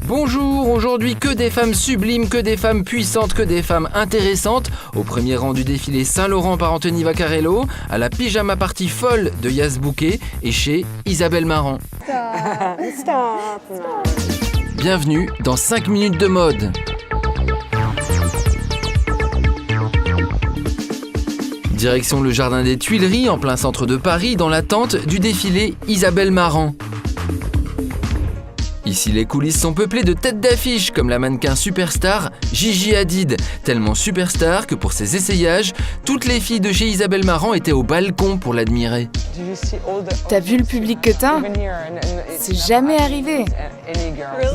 Bonjour, aujourd'hui que des femmes sublimes, que des femmes puissantes, que des femmes intéressantes. Au premier rang du défilé Saint-Laurent par Anthony Vaccarello, à la pyjama party folle de Yas Bouquet et chez Isabelle Marant. Bienvenue dans 5 minutes de mode. Direction le jardin des Tuileries, en plein centre de Paris, dans l'attente du défilé Isabelle Marant. Ici, les coulisses sont peuplées de têtes d'affiche, comme la mannequin superstar Gigi Hadid. Tellement superstar que pour ses essayages, toutes les filles de chez Isabelle Marant étaient au balcon pour l'admirer. T'as vu le public que t'as ? C'est jamais arrivé.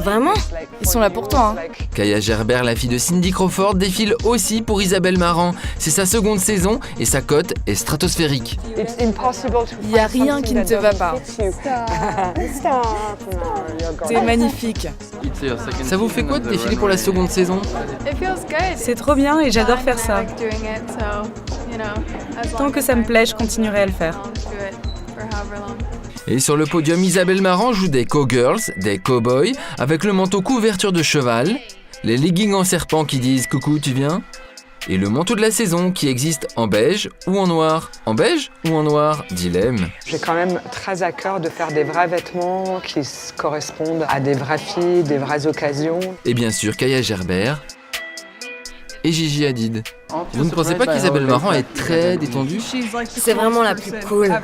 Vraiment ? Ils sont là pour toi. Kaia Gerber, la fille de Cindy Crawford, défile aussi pour Isabelle Marant. C'est sa seconde saison et sa cote est stratosphérique. Il n'y a rien qui ne te va pas. T'es magnifique. Ça vous fait quoi de défiler pour la seconde saison ? C'est trop bien et j'adore faire ça. Tant que ça me plaît, je continuerai à le faire. Et sur le podium, Isabelle Marant joue des cowgirls, des cowboys, avec le manteau couverture de cheval, les leggings en serpent qui disent « Coucou, tu viens ?» et le manteau de la saison qui existe en beige ou en noir. En beige ou en noir ? Dilemme. J'ai quand même très à cœur de faire des vrais vêtements qui correspondent à des vraies filles, des vraies occasions. Et bien sûr, Kaia Gerber et Gigi Hadid. Vous ne pensez pas qu'Isabelle Marant est très détendue ? C'est vraiment la plus cool.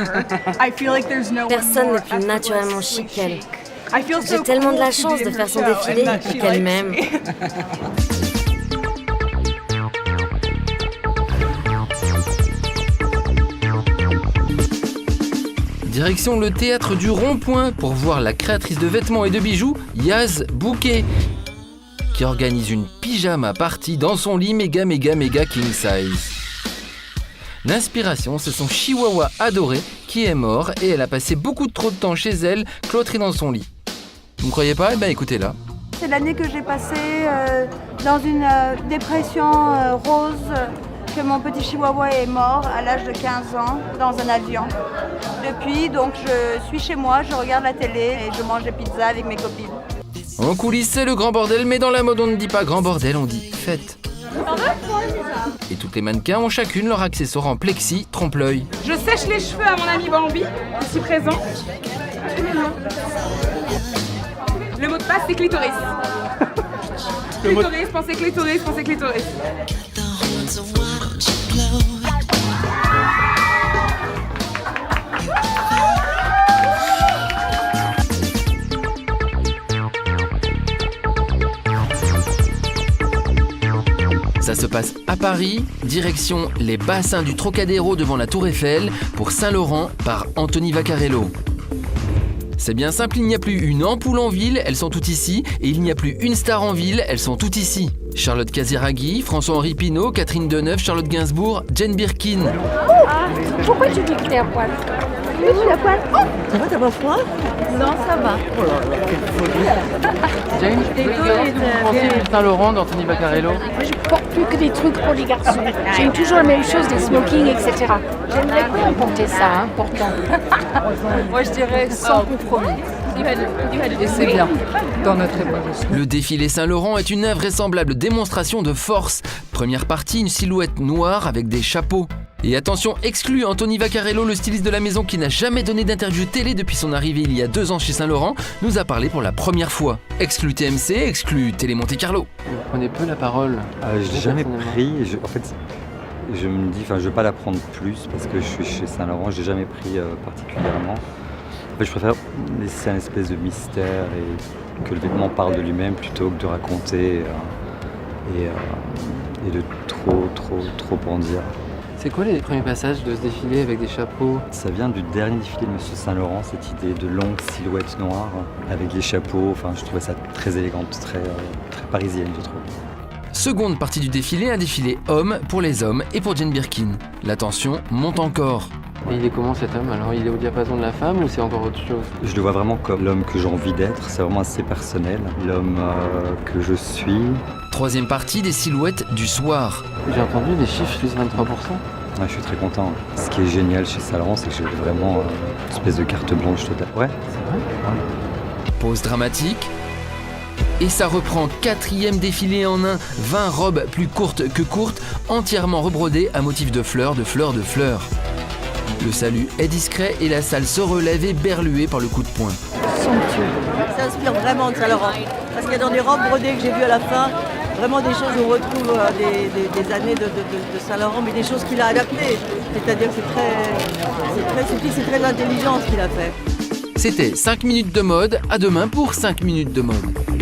Personne n'est plus naturellement chic qu'elle. J'ai tellement de la chance de faire son défilé et puis qu'elle m'aime. Direction le théâtre du Rond-Point pour voir la créatrice de vêtements et de bijoux, Yas Bouquet, qui organise une pyjama party dans son lit méga king size. L'inspiration, c'est son chihuahua adoré qui est mort et elle a passé beaucoup trop de temps chez elle, cloîtrée dans son lit. Vous ne croyez pas ? Eh bien écoutez-la. C'est l'année que j'ai passée dans une dépression rose, que mon petit chihuahua est mort à l'âge de 15 ans dans un avion. Depuis, donc, je suis chez moi, je regarde la télé et je mange des pizzas avec mes copines. En coulisses, c'est le grand bordel, mais dans la mode, on ne dit pas grand bordel, on dit fête. Et toutes les mannequins ont chacune leur accessoire en plexi trompe-l'œil. Je sèche les cheveux à mon ami Bambi, ici présent. Le mot de passe, c'est clitoris. Clitoris, pensez clitoris, pensez clitoris. Ça se passe à Paris, direction les bassins du Trocadéro devant la Tour Eiffel pour Saint-Laurent par Anthony Vaccarello. C'est bien simple, il n'y a plus une ampoule en ville, elles sont toutes ici, et il n'y a plus une star en ville, elles sont toutes ici. Charlotte Casiraghi, François-Henri Pinault, Catherine Deneuve, Charlotte Gainsbourg, Jane Birkin. Pourquoi tu dis que t'es à poil ? Oui, je suis à poil. Ça va, t'as pas froid ? Non, ça va. Jane, vous pensez du Saint-Laurent d'Anthony Vaccarello ? Moi, je porte plus que des trucs pour les garçons. J'aime toujours la même chose, des smokings, etc. J'aimerais bien porter ça, pourtant. Moi, je dirais sans compromis. Et c'est bien, dans notre époque aussi. Le défilé Saint-Laurent est une invraisemblable démonstration de force. Première partie, une silhouette noire avec des chapeaux. Et attention, exclu Anthony Vaccarello, le styliste de la maison qui n'a jamais donné d'interview télé depuis son arrivée il y a 2 ans chez Saint-Laurent, nous a parlé pour la première fois. Exclu TMC, exclu Télé Monte Carlo. Vous prenez peu la parole. Je l'ai jamais pris. En fait, je me dis, je ne veux pas la prendre plus parce que je suis chez Saint-Laurent, je l'ai jamais pris particulièrement. En fait, je préfère laisser un espèce de mystère et que le vêtement parle de lui-même plutôt que de raconter et de trop en dire. C'est quoi les premiers passages de ce défilé avec des chapeaux ? Ça vient du dernier défilé de Monsieur Saint-Laurent, cette idée de longue silhouette noire avec les chapeaux. Enfin, je trouvais ça très élégante, très parisienne, je trouve. Seconde partie du défilé, un défilé homme pour les hommes et pour Jane Birkin. La tension monte encore. Et il est comment cet homme ? Alors il est au diapason de la femme ou c'est encore autre chose ? Je le vois vraiment comme l'homme que j'ai envie d'être, c'est vraiment assez personnel, l'homme que je suis. Troisième partie, des silhouettes du soir. J'ai entendu des chiffres plus 23%. Ouais, je suis très content. Ce qui est génial chez Saint-Laurent, c'est que j'ai vraiment une espèce de carte blanche totale. Ouais. C'est vrai ? Pause dramatique. Et ça reprend 4e défilé en un, 20 robes plus courtes que courtes, entièrement rebrodées à motif de fleurs, de fleurs, de fleurs. Le salut est discret et la salle se relève éberluée par le coup de poing. Ça inspire vraiment de Saint Laurent. Parce qu'il y a dans les robes brodées que j'ai vues à la fin, vraiment des choses où on retrouve des années de Saint Laurent, mais des choses qu'il a adaptées. C'est-à-dire que c'est très subtil, c'est très intelligent ce qu'il a fait. C'était 5 minutes de mode, à demain pour 5 minutes de mode.